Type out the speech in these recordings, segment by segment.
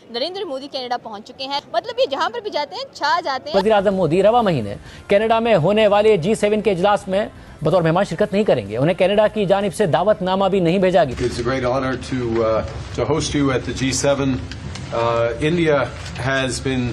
Narendra Modi Canada पहुंच चुके हैं। मतलब ये जहां पर भी जाते हैं छा जाते हैं। वज़ीर-ए-आज़म मोदी रवा महीने कनाडा में होने वाले G7 के इजलास में बतौर मेहमान शिरकत नहीं करेंगे। उन्हें कनाडा की जानिब से दावतनामा भी नहीं भेजा गया। It's a great honor to host you at the G7. India has been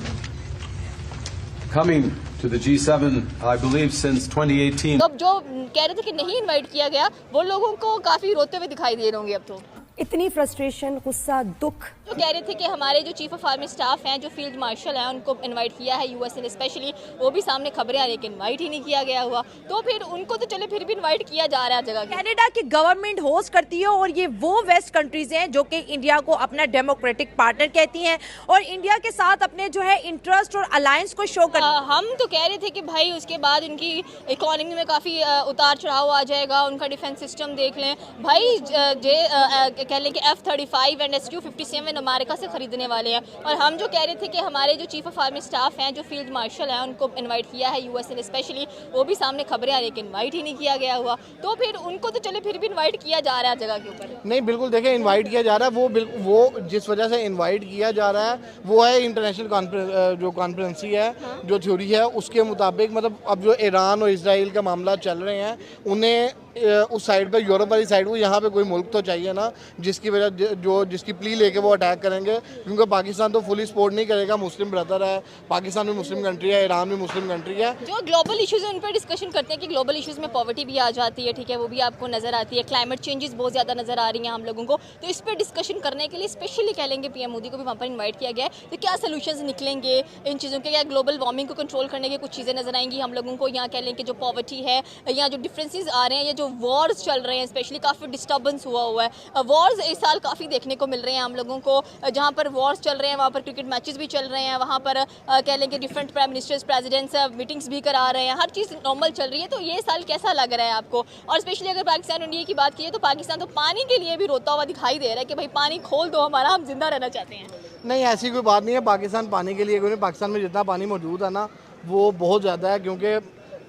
coming to the G7, I believe, since 2018. तो अब जो कह रहे थे कि नहीं इनवाइट किया गया, वो लोगों को काफी रोते हुए दिखाई दे रहे होंगे अब तो। इतनी फ्रस्ट्रेशन, गुस्सा, दुख। जो कह रहे थे कि हमारे जो चीफ ऑफ आर्मी स्टाफ हैं, जो फील्ड मार्शल हैं, उनको इनवाइट किया है यूएस ने स्पेशली, वो भी सामने खबरें आ रही कि इनवाइट ही नहीं किया गया हुआ। तो फिर उनको तो चले फिर भी इनवाइट किया जा रहा है जगह। कनाडा की गवर्नमेंट होस्ट करती है और ये वो वेस्ट कंट्रीज हैं जो कि इंडिया को अपना डेमोक्रेटिक पार्टनर कहती हैं और इंडिया के साथ अपने जो है इंटरेस्ट और अलायंस को शो कर। हम तो कह रहे थे कि भाई उसके बाद उनकी इकोनॉमी में काफ़ी उतार चढ़ाव आ जाएगा, उनका डिफेंस सिस्टम देख लें भाई। कह लें कि F-35 एंड SU-57 अमेरिका से खरीदने वाले हैं। और हम जो कह रहे थे कि हमारे जो चीफ ऑफ आर्मी स्टाफ हैं, जो फील्ड मार्शल हैं, उनको इनवाइट किया है यूएस ने स्पेशली, वो भी सामने खबरें आ रही कि इनवाइट ही नहीं किया गया हुआ। तो फिर उनको तो चले फिर भी इनवाइट किया जा रहा है जगह के ऊपर। नहीं, बिल्कुल देखें, इनवाइट किया जा रहा है। वो जिस वजह से इनवाइट किया जा रहा है वो है इंटरनेशनल जो कॉन्फ्रेंसी है, जो थ्योरी है उसके मुताबिक। मतलब अब जो ईरान और इसराइल का मामला चल रहे हैं, उन्हें उस साइड पर, यूरोप वाली साइड को, यहाँ पे कोई मुल्क तो चाहिए ना जिसकी वजह जिसकी प्ली लेके वो अटैक करेंगे। क्योंकि पाकिस्तान तो फुली सपोर्ट नहीं करेगा, मुस्लिम ब्रदर है, पाकिस्तान भी मुस्लिम कंट्री है, ईरान भी मुस्लिम कंट्री है। जो ग्लोबल इश्यूज है उन पर डिस्कशन करते हैं कि ग्लोबल इश्यूज में पॉवर्टी भी आ जाती है, ठीक है, वो भी आपको नजर आती है, क्लाइमेट चेंजेस बहुत ज़्यादा नजर आ रही हैं हम लोगों को। तो इस पर डिस्कशन करने के लिए स्पेशली कह लेंगे पीएम मोदी को भी वहाँ पर इन्वाइट किया गया है। तो क्या सोल्यूशंस निकलेंगे इन चीज़ों के? क्या ग्लोबल वार्मिंग को कंट्रोल करने की कुछ चीज़ें नजर आएंगी हम लोगों को? यहाँ कह लें कि जो पॉवर्टी है, या जो डिफरेंसेस आ रहे हैं, या जो वॉर्स चल रहे हैं, स्पेशली काफ़ी डिस्टर्बेंस हुआ है। वॉर्स इस साल काफ़ी देखने को मिल रहे हैं हम लोगों को। जहाँ पर वॉर्स चल रहे हैं वहाँ पर क्रिकेट मैचेस भी चल रहे हैं, वहाँ पर कह लें कि different prime ministers, presidents meetings भी करा रहे हैं, हर चीज़ नॉर्मल चल रही है। तो ये साल कैसा लग रहा है आपको? और स्पेशली अगर पाकिस्तान इंडिया की बात की तो पाकिस्तान तो पानी के लिए भी रोता हुआ दिखाई दे रहा है कि भाई पानी खोल दो हमारा, हम जिंदा रहना चाहते हैं। नहीं, ऐसी कोई बात नहीं है। पाकिस्तान पानी के लिए कोई नहीं। पाकिस्तान में जितना पानी मौजूद है ना, वो बहुत ज़्यादा है। क्योंकि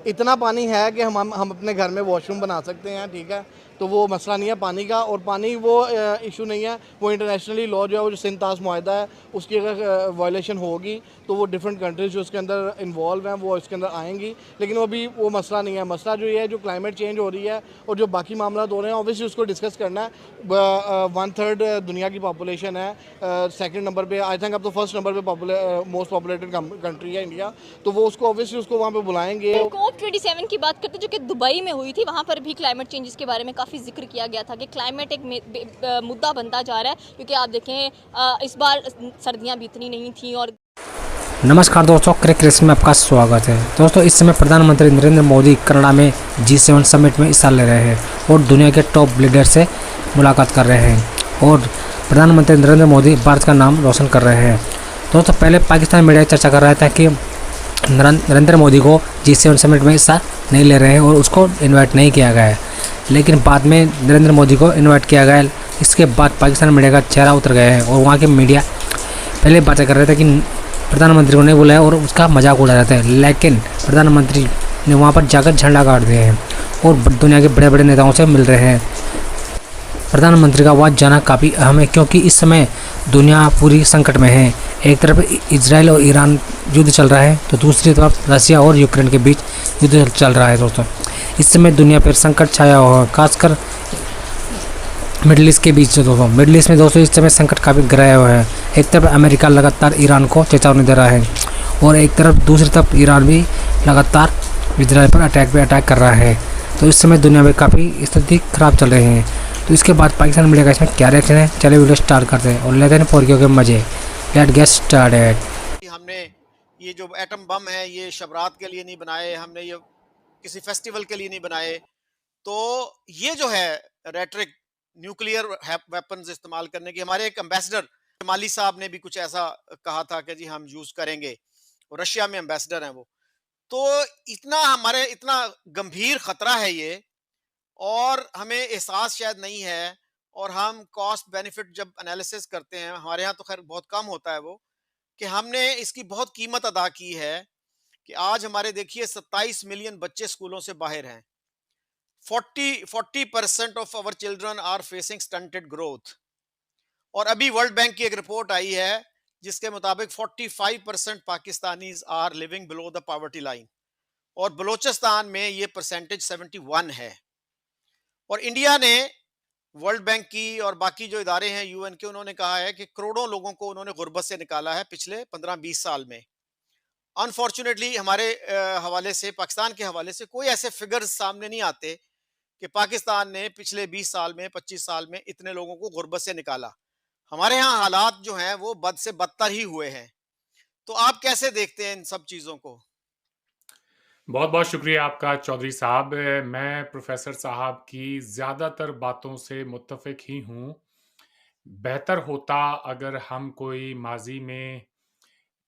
इतना पानी है कि हम अपने घर में वॉशरूम बना सकते हैं, ठीक है। तो वो मसला नहीं है पानी का। और पानी वो इशू नहीं है। वो इंटरनेशनली लॉ जो है, वो जो सिंतास मुआहदा है, उसकी अगर वायलेशन होगी तो वो डिफरेंट कंट्रीज जो उसके अंदर इन्वॉल्व हैं वो इसके अंदर आएंगी। लेकिन वो भी वो मसला नहीं है। मसला जो ये है, जो क्लाइमेट चेंज हो रही है और जो बाकी मामला हो रहे हैं, ऑब्वियसली उसको डिस्कस करना है। 1/3 दुनिया की पॉपुलेशन है। सेकंड नंबर पे, आई थिंक अब तो फर्स्ट नंबर पे मोस्ट पॉपुलेटेड कंट्री है इंडिया। तो वो उसको ऑब्वियसली उसको वहाँ पे बुलाएंगे। COP27 की बात करते जो कि दुबई में हुई थी, वहाँ पर भी क्लाइमेट चेंजेस के बारे में काफ़ी जिक्र किया गया था कि क्लाइमेट एक मुद्दा बनता जा रहा है। क्योंकि आप देखें इस बार सर्दियाँ भी इतनी नहीं थी। और नमस्कार दोस्तों, क्रिक रेस में आपका स्वागत है। दोस्तों, इस समय प्रधानमंत्री नरेंद्र मोदी कनाडा में G7 समिट में हिस्सा ले रहे हैं और दुनिया के टॉप लीडर से मुलाकात कर रहे हैं और प्रधानमंत्री नरेंद्र मोदी भारत का नाम रोशन कर रहे हैं। दोस्तों, पहले पाकिस्तान मीडिया चर्चा कर रहा था कि नरेंद्र मोदी को G7 समिट में हिस्सा नहीं ले रहे हैं और उसको इन्वाइट नहीं किया गया है। लेकिन बाद में नरेंद्र मोदी को इन्वाइट किया गया। इसके बाद पाकिस्तान मीडिया का चेहरा उतर गया है और वहाँ के मीडिया पहले बातें कर रहे थे कि प्रधानमंत्री को नहीं बुलाया और उसका मजाक उड़ा रहे थे। लेकिन प्रधानमंत्री ने वहाँ पर जाकर झंडा गाड़ दिए हैं और दुनिया के बड़े बड़े नेताओं से मिल रहे हैं। प्रधानमंत्री का वहाँ जाना काफ़ी अहम है क्योंकि इस समय दुनिया पूरी संकट में है। एक तरफ इजराइल और ईरान युद्ध चल रहा है तो दूसरी तरफ रसिया और यूक्रेन के बीच युद्ध चल रहा है। दोस्तों, इस समय दुनिया पर संकट छाया हुआ है, खासकर मिडल ईस्ट के बीच। दोस्तों, मिडल ईस्ट में दोस्तों इस समय संकट काफ़ी गहराया हुआ है। एक तरफ अमेरिका लगातार ईरान को चेतावनी दे रहा है और एक तरफ दूसरी तरफ ईरान भी लगातार इजराइल पर अटैक कर रहा है। तो इस समय दुनिया में काफ़ी स्थिति खराब चल रही है। तो इसके बाद पाकिस्तान मीडिया का इसमें क्या रिएक्शन है, चलिए वीडियो स्टार्ट करते हैं और लेते हैं फोरकियों के मजे। Let get started. हमने ये जो एटम बम है ये शबरात के लिए नहीं बनाए, हमने ये किसी फेस्टिवल के लिए नहीं बनाए। तो ये जो है रेटरिक न्यूक्लियर वेपन्स इस्तेमाल करने की, हमारे एक एम्बेसडर माली साहब ने भी कुछ ऐसा कहा था कि जी हम यूज करेंगे, और रशिया में एम्बेसडर हैं वो। तो इतना गंभीर खतरा है ये, और हमें एहसास शायद नहीं है। और हम कॉस्ट बेनिफिट जब एनालिसिस करते हैं, हमारे यहाँ तो खैर बहुत कम होता है वो, कि हमने इसकी बहुत कीमत अदा की है। कि आज हमारे देखिए 27 मिलियन बच्चे स्कूलों से बाहर हैं। 40% of our children are facing stunted growth. और अभी वर्ल्ड बैंक की एक रिपोर्ट आई है जिसके मुताबिक 45% Pakistanis are living below the poverty line, और बलोचिस्तान में ये परसेंटेज 71 है। और इंडिया ने वर्ल्ड बैंक की और बाकी जो इदारे हैं यूएन के, उन्होंने कहा है कि करोड़ों लोगों को उन्होंने गुर्बत से निकाला है पिछले 15-20 साल में। अनफॉर्चुनेटली हमारे हवाले से, पाकिस्तान के हवाले से कोई ऐसे फिगर्स सामने नहीं आते कि पाकिस्तान ने पिछले 20 साल में, 25 साल में इतने लोगों को गुर्बत से निकाला। हमारे यहाँ हालात जो हैं वो बद से बदतर ही हुए हैं। तो आप कैसे देखते हैं इन सब चीज़ों को? बहुत बहुत शुक्रिया आपका चौधरी साहब। मैं प्रोफेसर साहब की ज़्यादातर बातों से मुत्तफिक ही हूँ। बेहतर होता अगर हम कोई माजी में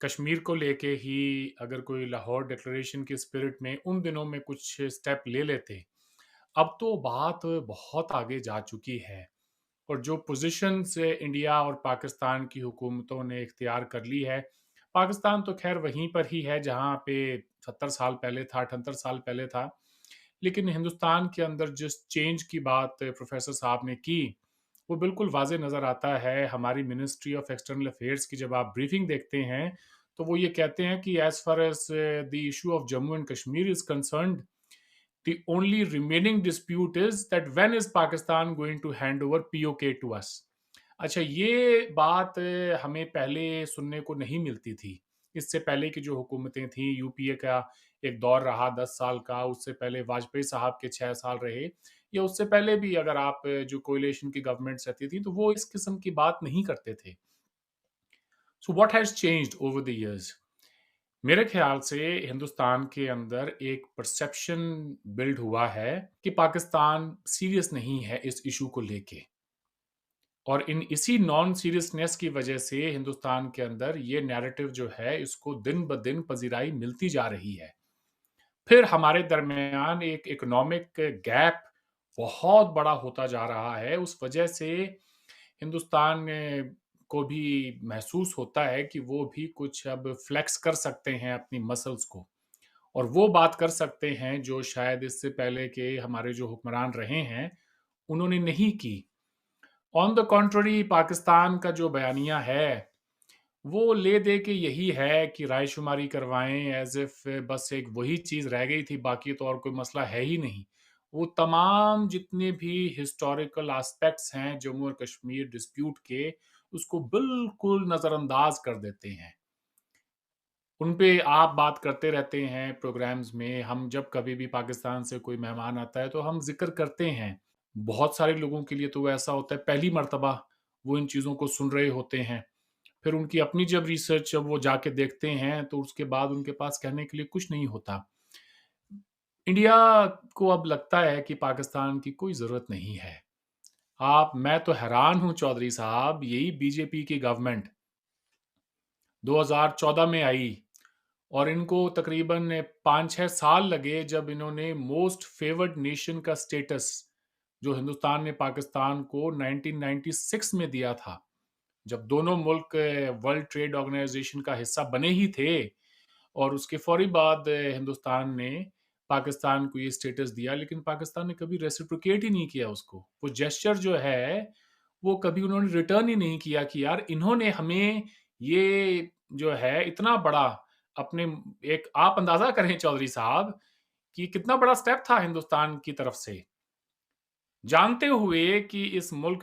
कश्मीर को लेके ही अगर कोई लाहौर डिक्लेरेशन की स्पिरिट में उन दिनों में कुछ स्टेप ले लेते। अब तो बात बहुत आगे जा चुकी है और जो पोजीशंस इंडिया और पाकिस्तान की हुकूमतों ने इख्तियार कर ली है, पाकिस्तान तो खैर वहीं पर ही है जहाँ पे 70 साल पहले था, 78 साल पहले था। लेकिन हिंदुस्तान के अंदर जिस चेंज की बात प्रोफेसर साहब ने की, वो बिल्कुल वाज़ेह नज़र आता है। हमारी मिनिस्ट्री ऑफ एक्सटर्नल अफेयर्स की जब आप ब्रीफिंग देखते हैं, तो वो ये कहते हैं कि as far as the issue of Jammu and Kashmir is concerned, the only remaining dispute is that when is Pakistan going to hand over POK to us? अच्छा, ये बात हमें पहले सुनने को नहीं मिलती थी। इससे पहले की जो हुकूमतें थीं, यूपीए का एक दौर रहा 10 साल का, उससे पहले वाजपेयी साहब के 6 साल रहे, या उससे पहले भी अगर आप जो कोएलिशन की गवर्नमेंट्स रहती थी, तो वो इस किस्म की बात नहीं करते थे। So what has changed over the years? मेरे ख्याल से हिंदुस्तान के अंदर एक परसेप्शन बिल्ड हुआ है कि पाकिस्तान सीरियस नहीं है इस इशू को लेके, और इसी नॉन सीरियसनेस की वजह से हिंदुस्तान के अंदर ये नैरेटिव जो है इसको दिन ब दिन पजीराई मिलती जा रही है। फिर हमारे दरमियान एक इकोनॉमिक गैप बहुत बड़ा होता जा रहा है। उस वजह से हिंदुस्तान को भी महसूस होता है कि वो भी कुछ अब फ्लेक्स कर सकते हैं अपनी मसल्स को, और वो बात कर सकते हैं जो शायद इससे पहले के हमारे जो हुक्मरान रहे हैं उन्होंने नहीं की। ऑन द कॉन्ट्ररी, पाकिस्तान का जो बयानिया है वो ले दे के यही है कि रायशुमारी करवाएं, एज इफ बस एक वही चीज़ रह गई थी, बाकी तो और कोई मसला है ही नहीं। वो तमाम जितने भी हिस्टोरिकल एस्पेक्ट्स हैं जम्मू और कश्मीर डिस्प्यूट के, उसको बिल्कुल नज़रअंदाज कर देते हैं। उन पे आप बात करते रहते हैं प्रोग्राम्स में। हम जब कभी भी पाकिस्तान से कोई मेहमान आता है तो हम ज़िक्र करते हैं। बहुत सारे लोगों के लिए तो वो ऐसा होता है पहली मर्तबा वो इन चीज़ों को सुन रहे होते हैं। फिर उनकी अपनी जब रिसर्च जब वो जाके देखते हैं तो उसके बाद उनके पास कहने के लिए कुछ नहीं होता। इंडिया को अब लगता है कि पाकिस्तान की कोई ज़रूरत नहीं है। मैं तो हैरान हूँ चौधरी साहब, यही बीजेपी की गवर्नमेंट 2014 में आई और इनको तकरीबन 5-6 साल लगे जब इन्होंने मोस्ट फेवर्ड नेशन का स्टेटस जो हिंदुस्तान ने पाकिस्तान को 1996 में दिया था, जब दोनों मुल्क वर्ल्ड ट्रेड ऑर्गेनाइजेशन का हिस्सा बने ही थे, और उसके फौरी बाद हिंदुस्तान ने पाकिस्तान को ये स्टेटस दिया, लेकिन पाकिस्तान ने कभी रेसिप्रोकेट ही नहीं किया उसको। वो जेस्चर जो है वो कभी उन्होंने रिटर्न ही नहीं किया कि यार इन्होंने हमें ये जो है इतना बड़ा अपने, एक आप अंदाजा करें चौधरी साहब कि कितना बड़ा स्टेप था हिंदुस्तान की तरफ से, जानते हुए कि इस मुल्क